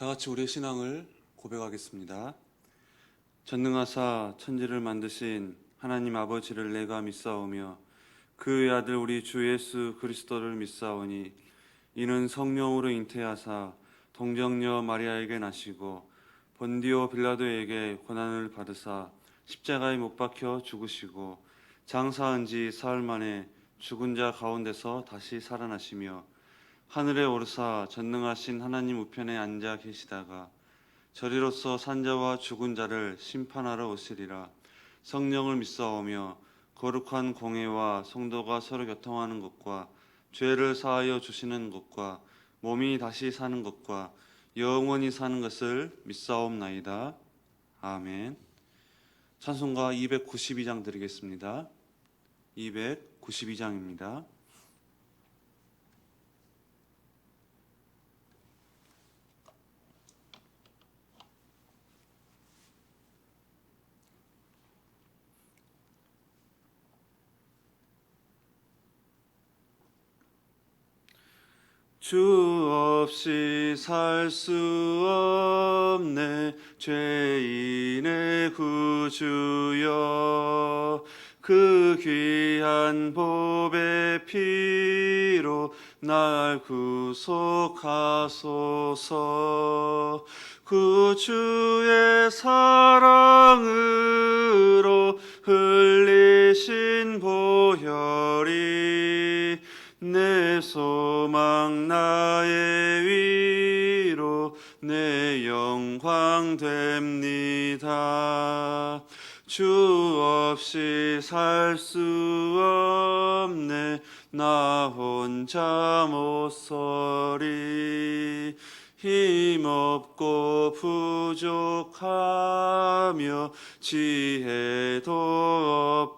다 같이 우리의 신앙을 고백하겠습니다. 전능하사 천지를 만드신 하나님 아버지를 내가 믿사오며 그의 아들 우리 주 예수 그리스도를 믿사오니 이는 성령으로 잉태하사 동정녀 마리아에게 나시고 본디오 빌라도에게 고난을 받으사 십자가에 못 박혀 죽으시고 장사한 지 사흘 만에 죽은 자 가운데서 다시 살아나시며 하늘에 오르사 전능하신 하나님 우편에 앉아 계시다가 저리로서 산자와 죽은 자를 심판하러 오시리라. 성령을 믿사오며 거룩한 공회와 성도가 서로 교통하는 것과 죄를 사하여 주시는 것과 몸이 다시 사는 것과 영원히 사는 것을 믿사옵나이다. 아멘. 찬송가 292장 드리겠습니다. 292장입니다. 주 없이 살 수 없네 죄인의 구주여 그 귀한 보배 피로 날 구속하소서 구주의 사랑으로 흘리신 보혈이 내 소망 나의 위로 내 영광 됩니다. 주 없이 살 수 없네 나 혼자 못 서리 힘없고 부족하며 지혜도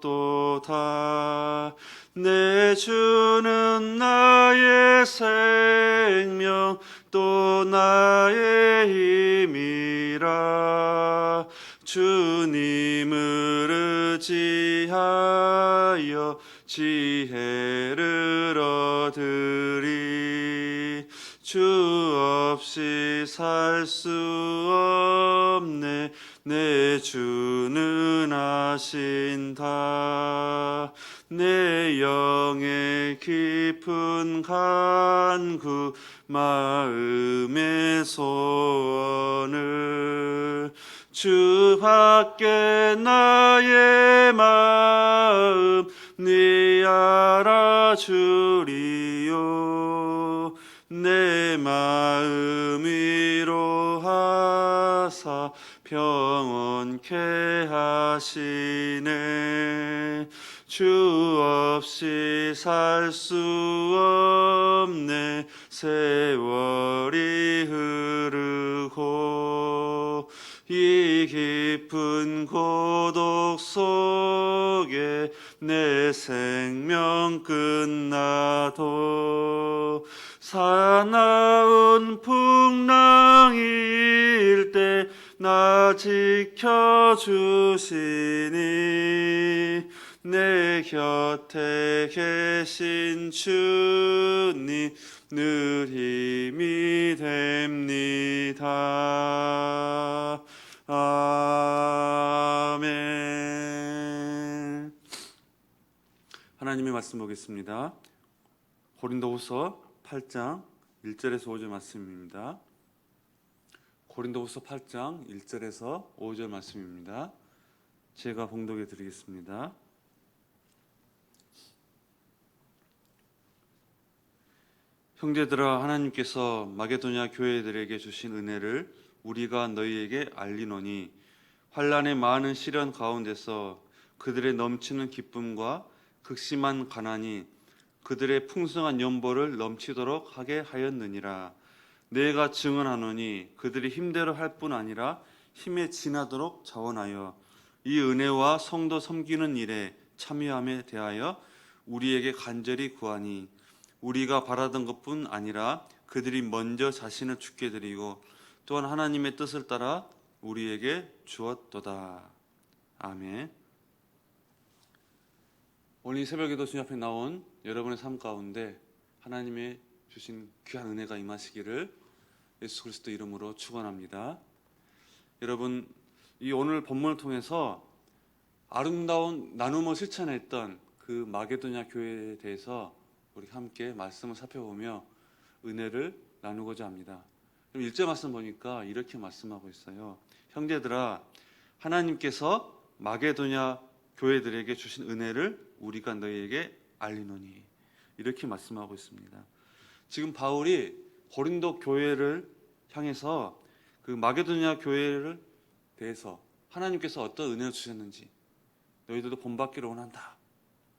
없도다 내 주는 나의 생명 또 나의 힘이라 주님을 의지하여 지혜를 얻으리 주 없이 살 수 없네 내 주는 아신다 내 영의 깊은 간구 마음의 소원을 주밖에 나의 마음 네 알아주리요 내 마음 위로하사 평온케 하시네 주 없이 살 수 없네 세월이 흐르고 이 깊은 고독 속에 내 생명 끝나도 사나운 풍랑일 때 나 지켜주시니 내 곁에 계신 주님 늘 힘이 됩니다. 아멘. 하나님의 말씀 보겠습니다. 고린도후서 8장 1절에서 5절 말씀입니다. 고린도후서 8장 1절에서 5절 말씀입니다. 제가 봉독해 드리겠습니다. 형제들아 하나님께서 마게도냐 교회들에게 주신 은혜를 우리가 너희에게 알리노니 환난의 많은 시련 가운데서 그들의 넘치는 기쁨과 극심한 가난이 그들의 풍성한 연보를 넘치도록 하게 하였느니라. 내가 증언하노니 그들이 힘대로 할 뿐 아니라 힘에 지나도록 자원하여 이 은혜와 성도 섬기는 일에 참여함에 대하여 우리에게 간절히 구하니 우리가 바라던 것뿐 아니라 그들이 먼저 자신을 죽게 드리고 또한 하나님의 뜻을 따라 우리에게 주었도다. 아멘. 오늘 이 새벽에도 주님 앞에 나온 여러분의 삶 가운데 하나님의 주신 귀한 은혜가 임하시기를 예수 그리스도 이름으로 축원합니다. 여러분, 이 오늘 본문을 통해서 아름다운 나눔을 실천했던 그 마게도냐 교회에 대해서 우리 함께 말씀을 살펴보며 은혜를 나누고자 합니다. 1절 말씀 보니까 이렇게 말씀하고 있어요. 형제들아, 하나님께서 마게도냐 교회들에게 주신 은혜를 우리가 너희에게 알리노니, 이렇게 말씀하고 있습니다. 지금 바울이 고린도 교회를 향해서 그 마게도냐 교회를 대해서 하나님께서 어떤 은혜를 주셨는지 너희들도 본받기를 원한다,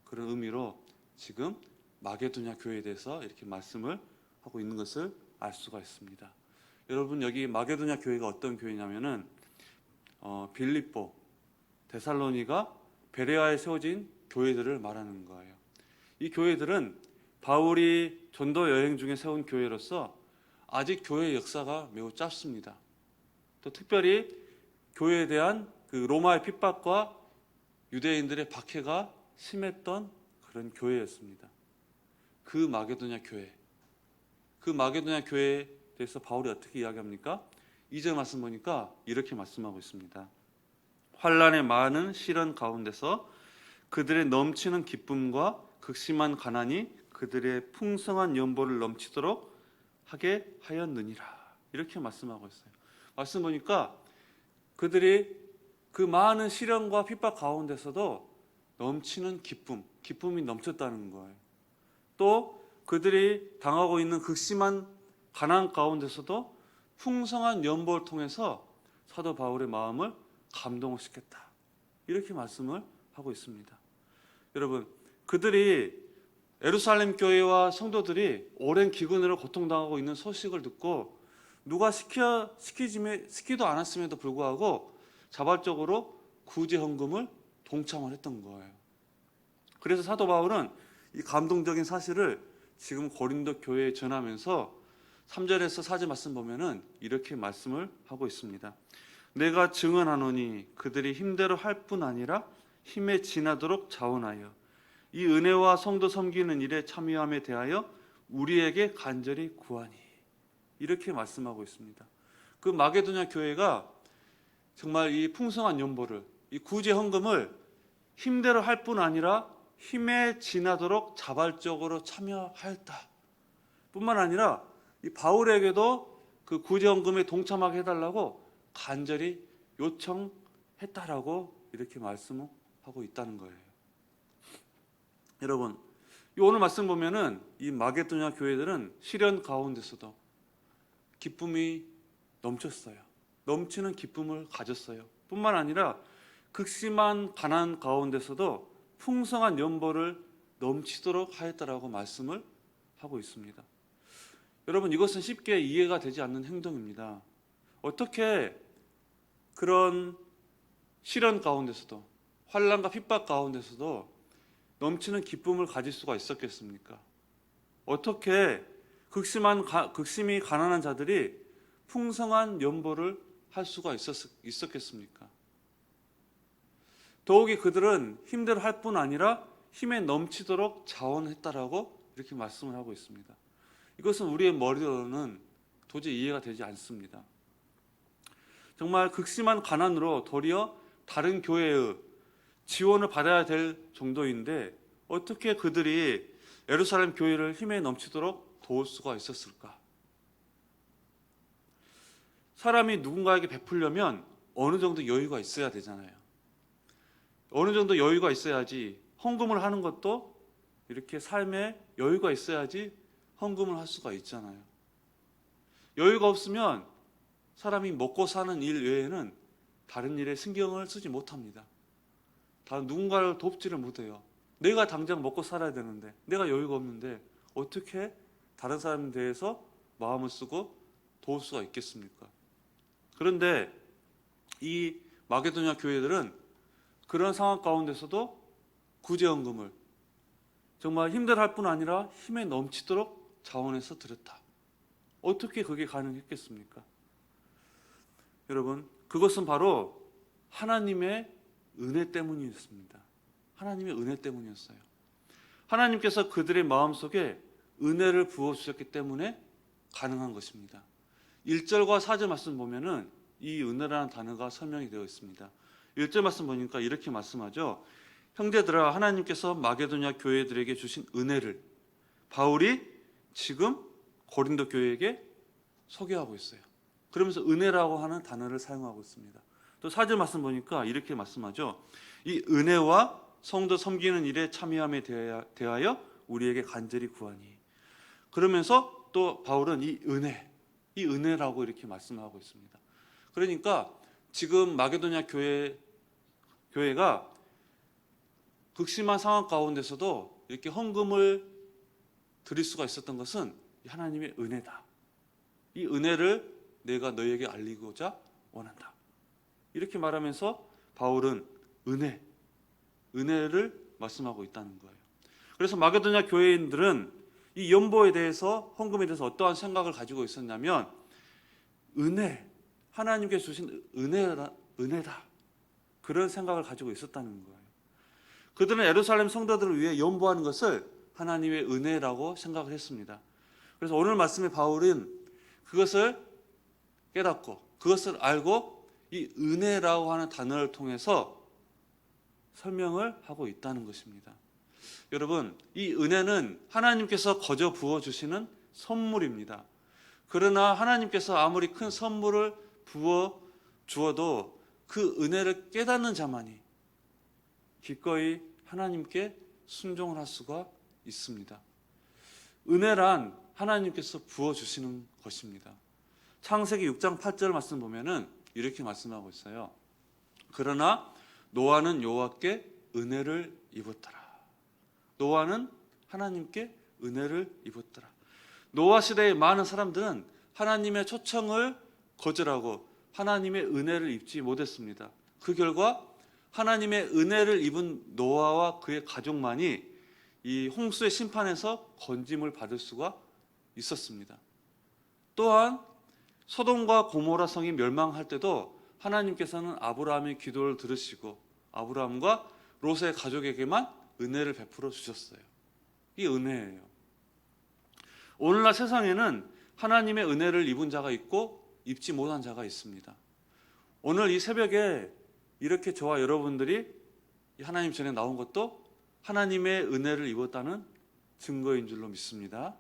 그런 의미로 지금 마게도냐 교회에 대해서 이렇게 말씀을 하고 있는 것을 알 수가 있습니다. 여러분, 여기 마게도냐 교회가 어떤 교회냐면은 빌립보, 데살로니가, 베레아에 세워진 교회들을 말하는 거예요. 이 교회들은 바울이 전도 여행 중에 세운 교회로서 아직 교회의 역사가 매우 짧습니다. 또 특별히 교회에 대한 그 로마의 핍박과 유대인들의 박해가 심했던 그런 교회였습니다. 그 마게도냐 교회에 대해서 바울이 어떻게 이야기합니까? 2절 말씀 보니까 이렇게 말씀하고 있습니다. 환난의 많은 시련 가운데서 그들의 넘치는 기쁨과 극심한 가난이 그들의 풍성한 연보를 넘치도록 하게 하였느니라, 이렇게 말씀하고 있어요. 말씀 보니까 그들이 그 많은 시련과 핍박 가운데서도 넘치는 기쁨이 넘쳤다는 거예요. 또 그들이 당하고 있는 극심한 가난 가운데서도 풍성한 연보를 통해서 사도 바울의 마음을 감동을 시켰다, 이렇게 말씀을 하고 있습니다. 여러분, 그들이 예루살렘 교회와 성도들이 오랜 기근으로 고통당하고 있는 소식을 듣고 누가 시키도 않았음에도 불구하고 자발적으로 구제 헌금을 동참을 했던 거예요. 그래서 사도 바울은 이 감동적인 사실을 지금 고린도 교회에 전하면서 3절에서 4절 말씀 보면은 이렇게 말씀을 하고 있습니다. 내가 증언하노니 그들이 힘대로 할 뿐 아니라 힘에 지나도록 자원하여 이 은혜와 성도 섬기는 일에 참여함에 대하여 우리에게 간절히 구하니, 이렇게 말씀하고 있습니다. 그 마게도냐 교회가 정말 이 풍성한 연보를, 이 구제 헌금을 힘대로 할 뿐 아니라 힘에 지나도록 자발적으로 참여하였다 뿐만 아니라 이 바울에게도 그 구제 헌금에 동참하게 해달라고 간절히 요청했다라고 이렇게 말씀하고 있다는 거예요. 여러분, 오늘 말씀 보면은 이 마게도냐 교회들은 시련 가운데서도 기쁨이 넘쳤어요. 넘치는 기쁨을 가졌어요. 뿐만 아니라 극심한 가난 가운데서도 풍성한 연보를 넘치도록 하였다라고 말씀을 하고 있습니다. 여러분, 이것은 쉽게 이해가 되지 않는 행동입니다. 어떻게 그런 시련 가운데서도, 환난과 핍박 가운데서도 넘치는 기쁨을 가질 수가 있었겠습니까? 어떻게 극심히 가난한 자들이 풍성한 연보를 할 수가 있었겠습니까? 더욱이 그들은 힘대로 할 뿐 아니라 힘에 넘치도록 자원했다라고 이렇게 말씀을 하고 있습니다. 이것은 우리의 머리로는 도저히 이해가 되지 않습니다. 정말 극심한 가난으로 도리어 다른 교회의 지원을 받아야 될 정도인데 어떻게 그들이 예루살렘 교회를 힘에 넘치도록 도울 수가 있었을까? 사람이 누군가에게 베풀려면 어느 정도 여유가 있어야 되잖아요. 어느 정도 여유가 있어야지, 헌금을 하는 것도 이렇게 삶에 여유가 있어야지 헌금을 할 수가 있잖아요. 여유가 없으면 사람이 먹고 사는 일 외에는 다른 일에 신경을 쓰지 못합니다. 다른 누군가를 돕지를 못해요. 내가 당장 먹고 살아야 되는데, 내가 여유가 없는데 어떻게 다른 사람에 대해서 마음을 쓰고 도울 수가 있겠습니까? 그런데 이 마게도냐 교회들은 그런 상황 가운데서도 구제헌금을 정말 힘들어 할 뿐 아니라 힘에 넘치도록 자원해서 드렸다. 어떻게 그게 가능했겠습니까? 여러분, 그것은 바로 하나님의 은혜 때문이었습니다. 하나님의 은혜 때문이었어요. 하나님께서 그들의 마음속에 은혜를 부어주셨기 때문에 가능한 것입니다. 1절과 4절 말씀 보면은 이 은혜라는 단어가 설명이 되어 있습니다. 1절 말씀 보니까 이렇게 말씀하죠. 형제들아, 하나님께서 마게도냐 교회들에게 주신 은혜를 바울이 지금 고린도 교회에게 소개하고 있어요. 그러면서 은혜라고 하는 단어를 사용하고 있습니다. 또 4절 말씀 보니까 이렇게 말씀하죠. 이 은혜와 성도 섬기는 일에 참여함에 대하여 우리에게 간절히 구하니. 그러면서 또 바울은 이 은혜라고 이렇게 말씀하고 있습니다. 그러니까 지금 마게도냐 교회가 극심한 상황 가운데서도 이렇게 헌금을 드릴 수가 있었던 것은 하나님의 은혜다. 이 은혜를 내가 너희에게 알리고자 원한다. 이렇게 말하면서 바울은 은혜를 말씀하고 있다는 거예요. 그래서 마게도냐 교회인들은 이 연보에 대해서, 헌금에 대해서 어떠한 생각을 가지고 있었냐면 하나님께 주신 은혜다. 그런 생각을 가지고 있었다는 거예요. 그들은 예루살렘 성도들을 위해 연보하는 것을 하나님의 은혜라고 생각을 했습니다. 그래서 오늘 말씀에 바울은 그것을 깨닫고 그것을 알고 이 은혜라고 하는 단어를 통해서 설명을 하고 있다는 것입니다. 여러분, 이 은혜는 하나님께서 거저 부어주시는 선물입니다. 그러나 하나님께서 아무리 큰 선물을 부어 주어도 그 은혜를 깨닫는 자만이 기꺼이 하나님께 순종을 할 수가 있습니다. 은혜란 하나님께서 부어주시는 것입니다. 창세기 6장 8절 말씀 보면은 이렇게 말씀하고 있어요. 그러나 노아는 여호와께 은혜를 입었더라. 노아는 하나님께 은혜를 입었더라. 노아 시대의 많은 사람들은 하나님의 초청을 거절하고 하나님의 은혜를 입지 못했습니다. 그 결과 하나님의 은혜를 입은 노아와 그의 가족만이 이 홍수의 심판에서 건짐을 받을 수가 있었습니다. 또한 소돔과 고모라 성이 멸망할 때도 하나님께서는 아브라함의 기도를 들으시고 아브라함과 롯의 가족에게만 은혜를 베풀어 주셨어요. 이 은혜예요. 오늘날 세상에는 하나님의 은혜를 입은 자가 있고 입지 못한 자가 있습니다. 오늘 이 새벽에 이렇게 저와 여러분들이 하나님 전에 나온 것도 하나님의 은혜를 입었다는 증거인 줄로 믿습니다.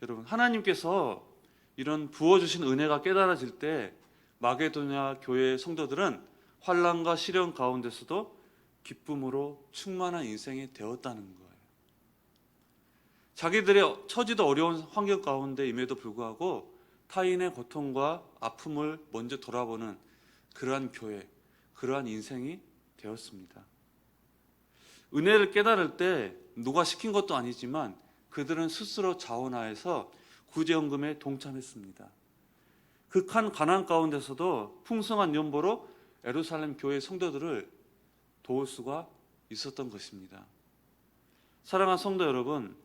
여러분, 하나님께서 이런 부어주신 은혜가 깨달아질 때 마게도냐 교회 성도들은 환난과 시련 가운데서도 기쁨으로 충만한 인생이 되었다는 거예요. 자기들의 처지도 어려운 환경 가운데임에도 불구하고 타인의 고통과 아픔을 먼저 돌아보는 그러한 교회, 그러한 인생이 되었습니다. 은혜를 깨달을 때 누가 시킨 것도 아니지만 그들은 스스로 자원하여서 구제헌금에 동참했습니다. 극한 가난 가운데서도 풍성한 연보로 예루살렘 교회 성도들을 도울 수가 있었던 것입니다. 사랑하는 성도 여러분,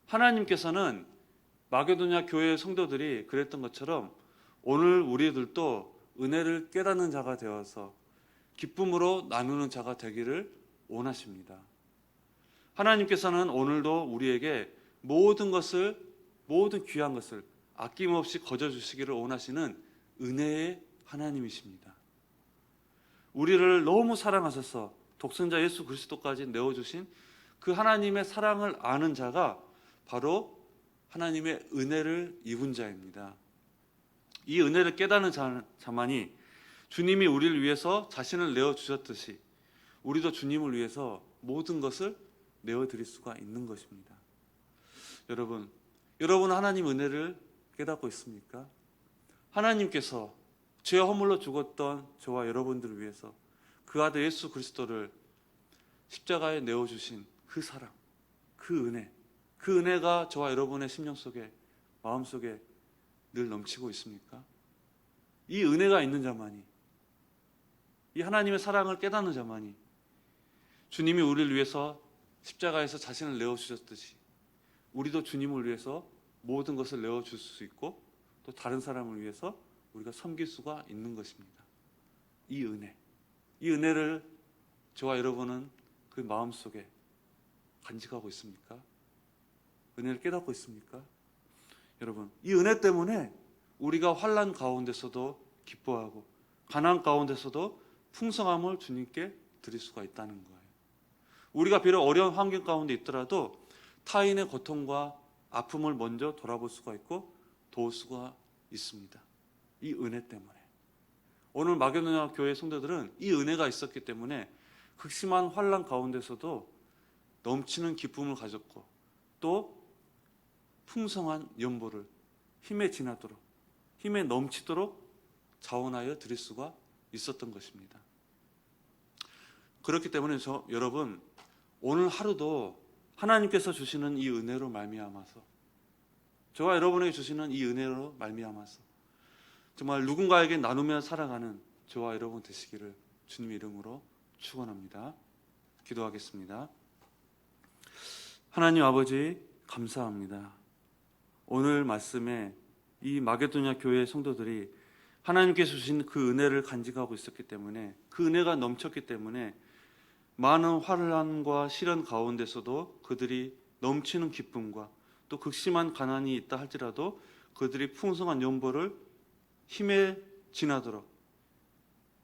하나님께서는 마게도냐 교회 성도들이 그랬던 것처럼 오늘 우리들도 은혜를 깨닫는 자가 되어서 기쁨으로 나누는 자가 되기를 원하십니다. 하나님께서는 오늘도 우리에게 모든 귀한 것을 아낌없이 거저 주시기를 원하시는 은혜의 하나님이십니다. 우리를 너무 사랑하셔서 독생자 예수 그리스도까지 내어주신 그 하나님의 사랑을 아는 자가 바로 하나님의 은혜를 입은 자입니다. 이 은혜를 깨닫는 자만이 주님이 우리를 위해서 자신을 내어주셨듯이 우리도 주님을 위해서 모든 것을 내어드릴 수가 있는 것입니다. 여러분 하나님 은혜를 깨닫고 있습니까? 하나님께서 죄 허물로 죽었던 저와 여러분들을 위해서 그 아들 예수 그리스도를 십자가에 내어주신 그 사랑, 그 은혜가 저와 여러분의 심령 속에, 마음 속에 늘 넘치고 있습니까? 이 은혜가 있는 자만이, 이 하나님의 사랑을 깨닫는 자만이 주님이 우리를 위해서 십자가에서 자신을 내어주셨듯이 우리도 주님을 위해서 모든 것을 내어줄 수 있고 또 다른 사람을 위해서 우리가 섬길 수가 있는 것입니다. 이 은혜를 저와 여러분은 그 마음속에 간직하고 있습니까? 은혜를 깨닫고 있습니까? 여러분, 이 은혜 때문에 우리가 환난 가운데서도 기뻐하고 가난 가운데서도 풍성함을 주님께 드릴 수가 있다는 거예요. 우리가 비록 어려운 환경 가운데 있더라도 타인의 고통과 아픔을 먼저 돌아볼 수가 있고 도울 수가 있습니다. 이 은혜 때문에. 오늘 마게도냐 교회 성도들은 이 은혜가 있었기 때문에 극심한 환난 가운데서도 넘치는 기쁨을 가졌고 또 풍성한 연보를 힘에 지나도록 힘에 넘치도록 자원하여 드릴 수가 있었던 것입니다. 그렇기 때문에 여러분 오늘 하루도 하나님께서 주시는 이 은혜로 말미암아서 저와 여러분에게 주시는 이 은혜로 말미암아서 정말 누군가에게 나누며 살아가는 저와 여러분 되시기를 주님의 이름으로 축원합니다. 기도하겠습니다. 하나님 아버지 감사합니다. 오늘 말씀에 이 마게도냐 교회 성도들이 하나님께서 주신 그 은혜를 간직하고 있었기 때문에 그 은혜가 넘쳤기 때문에 많은 환난과 시련 가운데서도 그들이 넘치는 기쁨과 또 극심한 가난이 있다 할지라도 그들이 풍성한 연보를 힘에 지나도록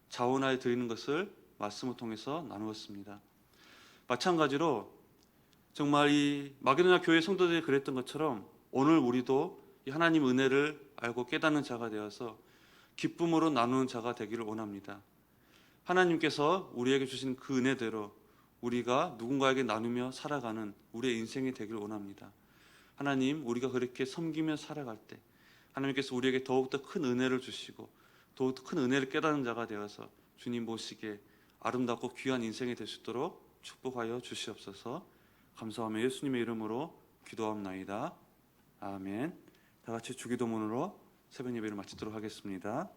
자원하여 드리는 것을 말씀을 통해서 나누었습니다. 마찬가지로 정말 이 마게도냐 교회 성도들이 그랬던 것처럼 오늘 우리도 이 하나님 은혜를 알고 깨닫는 자가 되어서 기쁨으로 나누는 자가 되기를 원합니다. 하나님께서 우리에게 주신 그 은혜대로 우리가 누군가에게 나누며 살아가는 우리의 인생이 되기를 원합니다. 하나님, 우리가 그렇게 섬기며 살아갈 때 하나님께서 우리에게 더욱더 큰 은혜를 주시고 더욱더 큰 은혜를 깨닫는 자가 되어서 주님 보시기에 아름답고 귀한 인생이 될 수 있도록 축복하여 주시옵소서. 감사하며 예수님의 이름으로 기도합나이다. 아멘. 다 같이 주기도문으로 새벽 예배를 마치도록 하겠습니다.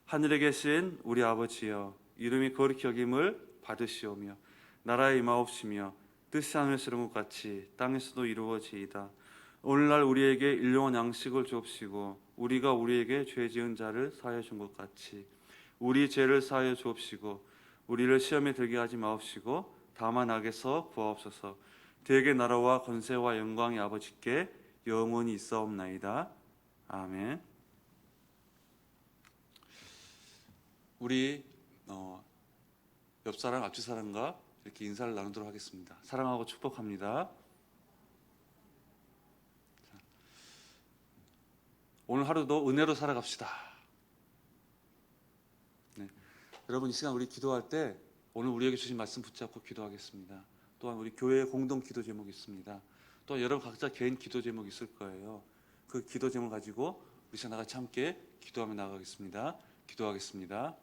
하늘에 계신 우리 아버지여, 이름이 거룩히 여김을 받으시오며 나라의 임하옵시며 뜻이 하늘에서 이룬 것 같이 땅에서도 이루어지이다. 오늘날 우리에게 일용할 양식을 주옵시고 우리가 우리에게 죄 지은 자를 사하여 준 것 같이 우리 죄를 사하여 주옵시고 우리를 시험에 들게 하지 마옵시고 다만 악에서 구하옵소서. 대개 나라와 권세와 영광이 아버지께 영원히 있사옵나이다. 아멘. 우리 옆사람 앞집 사람과 이렇게 인사를 나누도록 하겠습니다. 사랑하고 축복합니다. 오늘 하루도 은혜로 살아갑시다. 네. 여러분 이 시간 우리 기도할 때 오늘 우리에게 주신 말씀 붙잡고 기도하겠습니다. 또한 우리 교회의 공동 기도 제목이 있습니다. 또 여러분 각자 개인 기도 제목이 있을 거예요. 그 기도 제목을 가지고 우리 다 같이 함께 기도하며 나가겠습니다. 기도하겠습니다.